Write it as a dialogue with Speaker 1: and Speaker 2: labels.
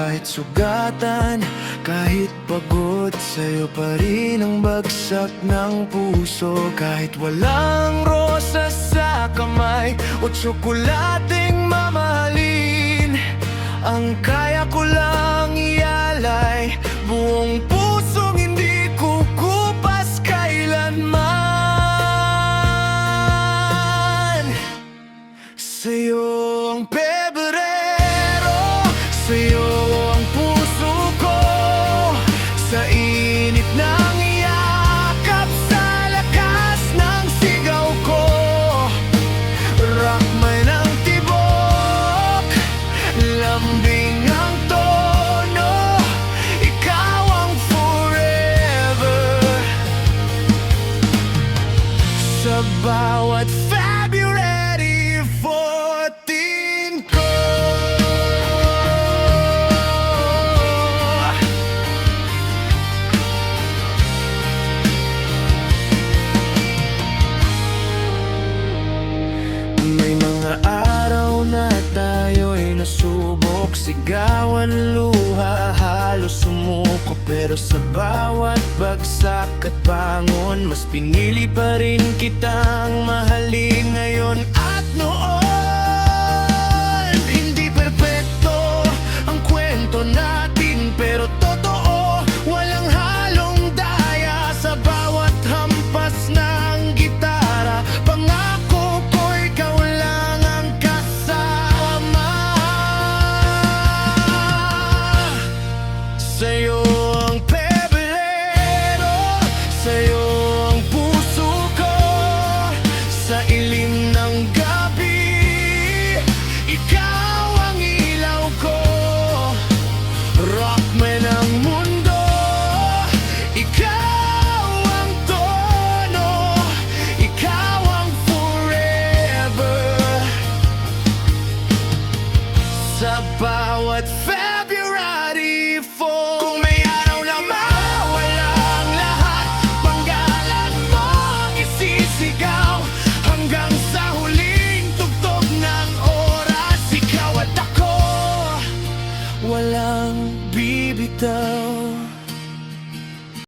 Speaker 1: kahit sugatan, kahit pagod, sa'yo pa rin ang bagsak ng puso. Kahit walang rosas sa kamay o tsokolating mamahalin, ang kaya ko lang ialay, buong pusong hindi kukupas kailanman. Sa'yo ang Pebrero, sa'yo ang puso ko, sa init ng yakap, sa lakas ng sigaw ko. Rakmay ng tibok, lambing ang tono, ikaw ang forever. Sa bawat February 14 ko, may mga araw na tayo'y nasubok, sigawan, luha, halos sumuko. Pero sa bawat bagsak at bangon, mas pinili pa rin kitang mahalin ngayon at noon. Hindi perpekto ang kwento natin, pero totoo, walang halong daya. Sa bawat hampas ng gitara, pangako ko ikaw lang ang kasama. Sa'yo ang Pebrero, sa'yo ang puso ko, sa ilim ng gabi, ikaw ang ilaw ko. Rockman ang mundo, ikaw ang tono, ikaw ang forever. Sa bawat February 4, kung may araw na mawala ang lahat, panggalan mo ang isisigaw, hanggang sa huling tugtog ng oras, ikaw at ako, walang bibitaw.